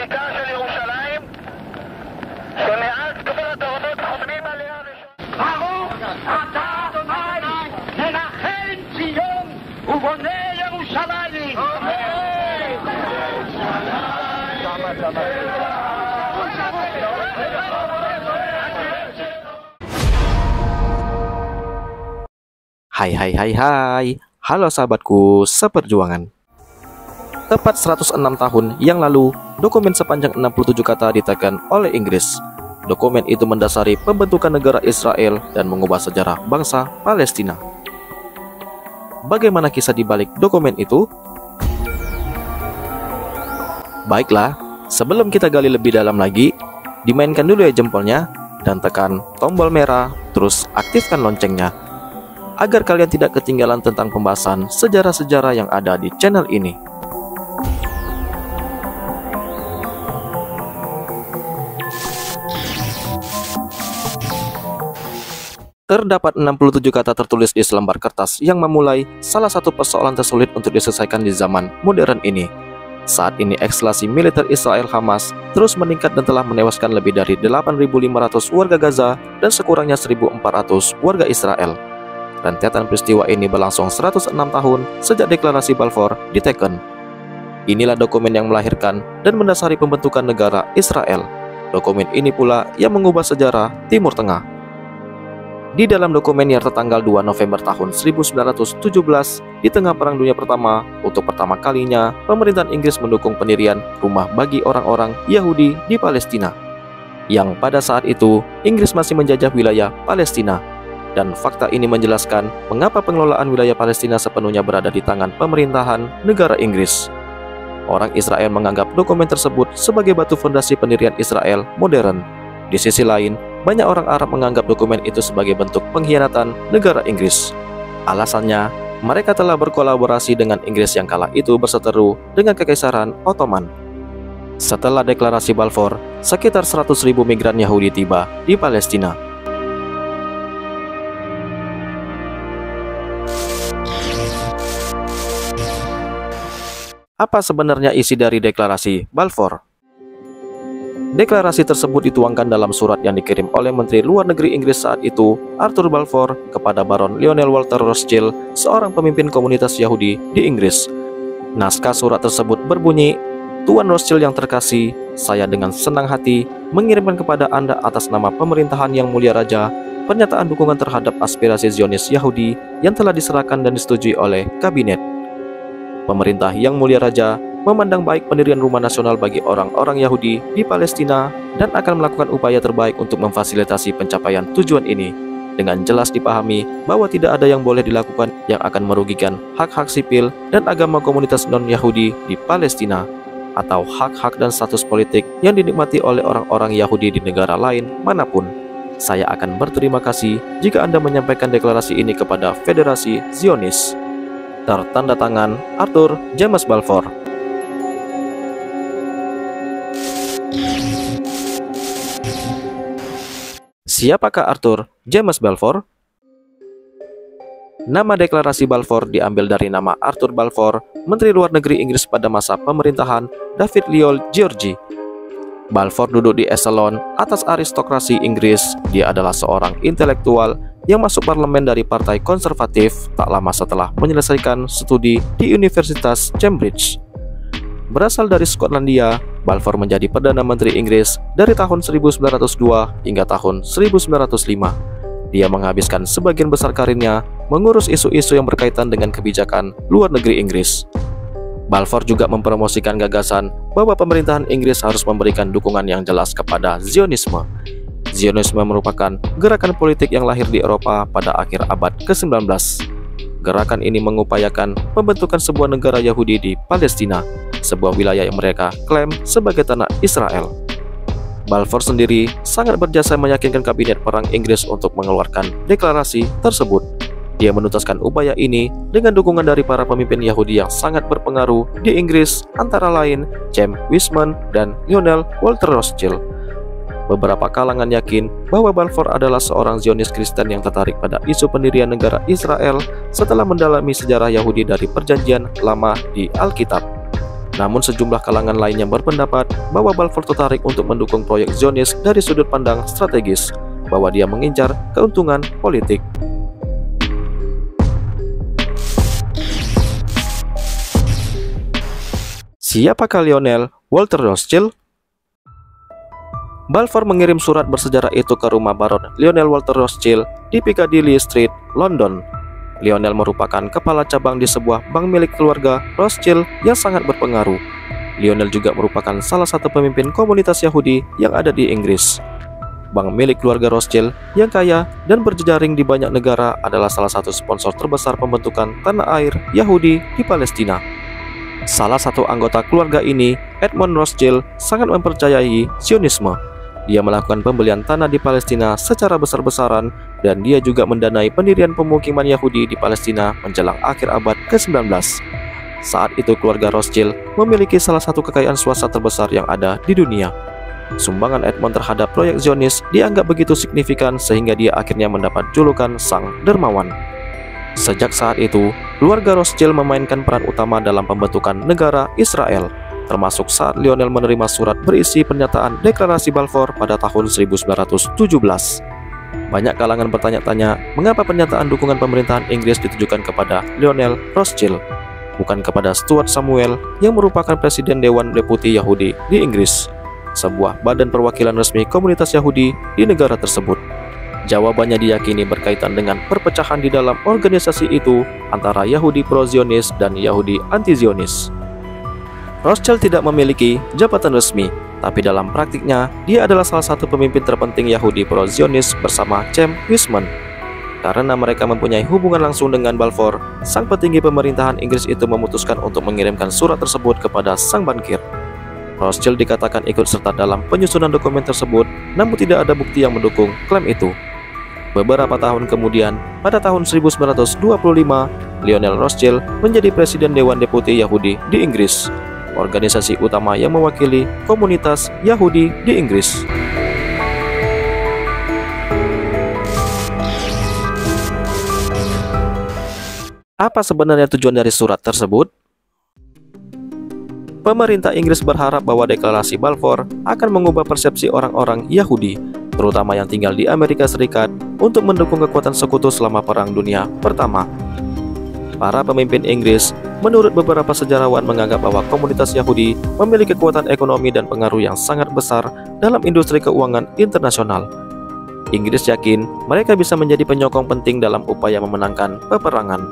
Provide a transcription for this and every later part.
העתיקה של ירושלים, שמאז קבלת הרבות חותמים עליה ברוך אתה אדוני מנחם ציון ובונה ירושלים. Hai, halo sahabatku seperjuangan. Tepat 106 tahun yang lalu, dokumen sepanjang 67 kata diteken oleh Inggris. Dokumen itu mendasari pembentukan negara Israel dan mengubah sejarah bangsa Palestina. Bagaimana kisah di balik dokumen itu? Baiklah, sebelum kita gali lebih dalam lagi, dimainkan dulu ya jempolnya dan tekan tombol merah, terus aktifkan loncengnya agar kalian tidak ketinggalan tentang pembahasan sejarah-sejarah yang ada di channel ini. Terdapat 67 kata tertulis di selembar kertas yang memulai salah satu persoalan tersulit untuk diselesaikan di zaman modern ini. Saat ini eskalasi militer Israel Hamas terus meningkat dan telah menewaskan lebih dari 8.500 warga Gaza dan sekurangnya 1.400 warga Israel. Rentetan peristiwa ini berlangsung 106 tahun sejak deklarasi Balfour diteken. Inilah dokumen yang melahirkan dan mendasari pembentukan negara Israel. Dokumen ini pula yang mengubah sejarah Timur Tengah. Di dalam dokumen yang tertanggal 2 November tahun 1917, di tengah Perang Dunia Pertama, untuk pertama kalinya, pemerintahan Inggris mendukung pendirian rumah bagi orang-orang Yahudi di Palestina. Yang pada saat itu, Inggris masih menjajah wilayah Palestina. Dan fakta ini menjelaskan mengapa pengelolaan wilayah Palestina sepenuhnya berada di tangan pemerintahan negara Inggris. Orang Israel menganggap dokumen tersebut sebagai batu fondasi pendirian Israel modern. Di sisi lain, banyak orang Arab menganggap dokumen itu sebagai bentuk pengkhianatan negara Inggris. Alasannya, mereka telah berkolaborasi dengan Inggris yang kala itu berseteru dengan Kekaisaran Ottoman. Setelah deklarasi Balfour, sekitar 100.000 migran Yahudi tiba di Palestina. Apa sebenarnya isi dari deklarasi Balfour? Deklarasi tersebut dituangkan dalam surat yang dikirim oleh Menteri Luar Negeri Inggris saat itu, Arthur Balfour, kepada Baron Lionel Walter Rothschild, seorang pemimpin komunitas Yahudi di Inggris. Naskah surat tersebut berbunyi, "Tuan Rothschild yang terkasih, saya dengan senang hati mengirimkan kepada Anda atas nama pemerintahan yang mulia Raja, pernyataan dukungan terhadap aspirasi Zionis Yahudi yang telah diserahkan dan disetujui oleh Kabinet. Pemerintah yang mulia Raja memandang baik pendirian rumah nasional bagi orang-orang Yahudi di Palestina dan akan melakukan upaya terbaik untuk memfasilitasi pencapaian tujuan ini. Dengan jelas dipahami bahwa tidak ada yang boleh dilakukan yang akan merugikan hak-hak sipil dan agama komunitas non-Yahudi di Palestina, atau hak-hak dan status politik yang dinikmati oleh orang-orang Yahudi di negara lain manapun. Saya akan berterima kasih jika Anda menyampaikan deklarasi ini kepada Federasi Zionis." Tertanda tangan Arthur James Balfour. Siapakah Arthur James Balfour? Nama deklarasi Balfour diambil dari nama Arthur Balfour, Menteri Luar Negeri Inggris pada masa pemerintahan David Lloyd George. Balfour duduk di eselon atas aristokrasi Inggris. Dia adalah seorang intelektual yang masuk parlemen dari Partai Konservatif tak lama setelah menyelesaikan studi di Universitas Cambridge. Berasal dari Skotlandia, Balfour menjadi Perdana Menteri Inggris dari tahun 1902 hingga tahun 1905. Dia menghabiskan sebagian besar karirnya mengurus isu-isu yang berkaitan dengan kebijakan luar negeri Inggris. Balfour juga mempromosikan gagasan bahwa pemerintahan Inggris harus memberikan dukungan yang jelas kepada Zionisme. Zionisme merupakan gerakan politik yang lahir di Eropa pada akhir abad ke-19. Gerakan ini mengupayakan pembentukan sebuah negara Yahudi di Palestina, sebuah wilayah yang mereka klaim sebagai tanah Israel. Balfour sendiri sangat berjasa meyakinkan Kabinet Perang Inggris untuk mengeluarkan deklarasi tersebut. Dia menuntaskan upaya ini dengan dukungan dari para pemimpin Yahudi yang sangat berpengaruh di Inggris, antara lain James Wiseman dan Lionel Walter Rothschild. Beberapa kalangan yakin bahwa Balfour adalah seorang Zionis Kristen yang tertarik pada isu pendirian negara Israel setelah mendalami sejarah Yahudi dari Perjanjian Lama di Alkitab. Namun sejumlah kalangan lainnya berpendapat bahwa Balfour tertarik untuk mendukung proyek Zionis dari sudut pandang strategis, bahwa dia mengincar keuntungan politik. Siapakah Lionel Walter Rothschild? Balfour mengirim surat bersejarah itu ke rumah Baron Lionel Walter Rothschild di Piccadilly Street, London. Lionel merupakan kepala cabang di sebuah bank milik keluarga Rothschild yang sangat berpengaruh. Lionel juga merupakan salah satu pemimpin komunitas Yahudi yang ada di Inggris. Bank milik keluarga Rothschild yang kaya dan berjejaring di banyak negara adalah salah satu sponsor terbesar pembentukan tanah air Yahudi di Palestina. Salah satu anggota keluarga ini, Edmund Rothschild, sangat mempercayai Zionisme. Dia melakukan pembelian tanah di Palestina secara besar-besaran, dan dia juga mendanai pendirian pemukiman Yahudi di Palestina menjelang akhir abad ke-19. Saat itu keluarga Rothschild memiliki salah satu kekayaan swasta terbesar yang ada di dunia. Sumbangan Edmund terhadap proyek Zionis dianggap begitu signifikan sehingga dia akhirnya mendapat julukan Sang Dermawan. Sejak saat itu, keluarga Rothschild memainkan peran utama dalam pembentukan negara Israel, termasuk saat Lionel menerima surat berisi pernyataan deklarasi Balfour pada tahun 1917. Banyak kalangan bertanya-tanya mengapa pernyataan dukungan pemerintahan Inggris ditujukan kepada Lionel Rothschild, bukan kepada Stuart Samuel yang merupakan Presiden Dewan Deputi Yahudi di Inggris, sebuah badan perwakilan resmi komunitas Yahudi di negara tersebut. Jawabannya diyakini berkaitan dengan perpecahan di dalam organisasi itu antara Yahudi pro-Zionis dan Yahudi anti-Zionis. Rothschild tidak memiliki jabatan resmi, tapi dalam praktiknya dia adalah salah satu pemimpin terpenting Yahudi pro-Zionis bersama Chaim Weizmann. Karena mereka mempunyai hubungan langsung dengan Balfour, sang petinggi pemerintahan Inggris itu memutuskan untuk mengirimkan surat tersebut kepada sang bankir. Rothschild dikatakan ikut serta dalam penyusunan dokumen tersebut, namun tidak ada bukti yang mendukung klaim itu. Beberapa tahun kemudian, pada tahun 1925, Lionel Rothschild menjadi Presiden Dewan Deputi Yahudi di Inggris, organisasi utama yang mewakili komunitas Yahudi di Inggris. Apa sebenarnya tujuan dari surat tersebut? Pemerintah Inggris berharap bahwa deklarasi Balfour akan mengubah persepsi orang-orang Yahudi, terutama yang tinggal di Amerika Serikat, untuk mendukung kekuatan sekutu selama Perang Dunia Pertama. Para pemimpin Inggris, menurut beberapa sejarawan, menganggap bahwa komunitas Yahudi memiliki kekuatan ekonomi dan pengaruh yang sangat besar dalam industri keuangan internasional. Inggris yakin mereka bisa menjadi penyokong penting dalam upaya memenangkan peperangan.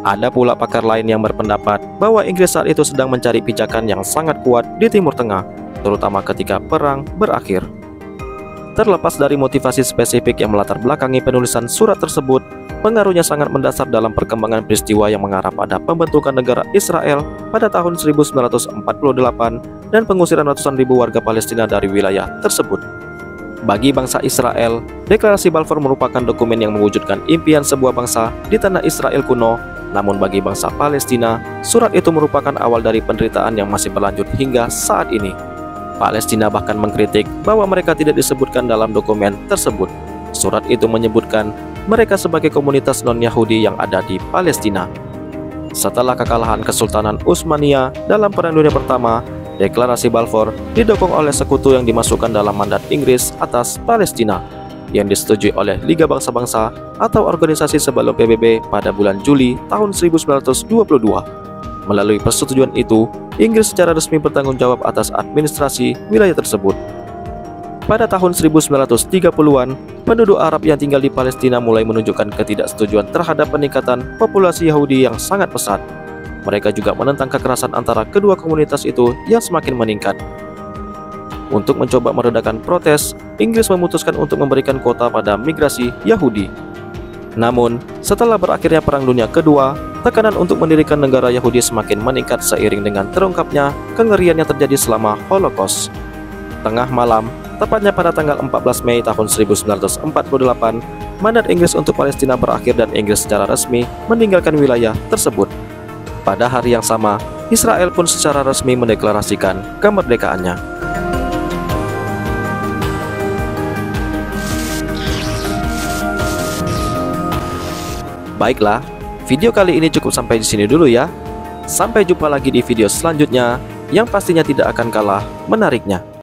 Ada pula pakar lain yang berpendapat bahwa Inggris saat itu sedang mencari pijakan yang sangat kuat di Timur Tengah, terutama ketika perang berakhir. Terlepas dari motivasi spesifik yang melatar belakangi penulisan surat tersebut, pengaruhnya sangat mendasar dalam perkembangan peristiwa yang mengarah pada pembentukan negara Israel pada tahun 1948 dan pengusiran ratusan ribu warga Palestina dari wilayah tersebut. Bagi bangsa Israel, deklarasi Balfour merupakan dokumen yang mewujudkan impian sebuah bangsa di tanah Israel kuno. Namun bagi bangsa Palestina, surat itu merupakan awal dari penderitaan yang masih berlanjut hingga saat ini. Palestina bahkan mengkritik bahwa mereka tidak disebutkan dalam dokumen tersebut. Surat itu menyebutkan mereka sebagai komunitas non-Yahudi yang ada di Palestina. Setelah kekalahan Kesultanan Utsmaniyah dalam Perang Dunia Pertama, deklarasi Balfour didukung oleh sekutu yang dimasukkan dalam mandat Inggris atas Palestina, yang disetujui oleh Liga Bangsa-Bangsa atau organisasi sebelum PBB pada bulan Juli tahun 1922. Melalui persetujuan itu, Inggris secara resmi bertanggung jawab atas administrasi wilayah tersebut. Pada tahun 1930-an, penduduk Arab yang tinggal di Palestina mulai menunjukkan ketidaksetujuan terhadap peningkatan populasi Yahudi yang sangat pesat. Mereka juga menentang kekerasan antara kedua komunitas itu yang semakin meningkat. Untuk mencoba meredakan protes, Inggris memutuskan untuk memberikan kuota pada migrasi Yahudi. Namun, setelah berakhirnya Perang Dunia Kedua, tekanan untuk mendirikan negara Yahudi semakin meningkat seiring dengan terungkapnya kengerian yang terjadi selama Holocaust. Tengah malam, tepatnya pada tanggal 14 Mei tahun 1948, mandat Inggris untuk Palestina berakhir dan Inggris secara resmi meninggalkan wilayah tersebut. Pada hari yang sama, Israel pun secara resmi mendeklarasikan kemerdekaannya. Baiklah, video kali ini cukup sampai di sini dulu ya. Sampai jumpa lagi di video selanjutnya yang pastinya tidak akan kalah menariknya.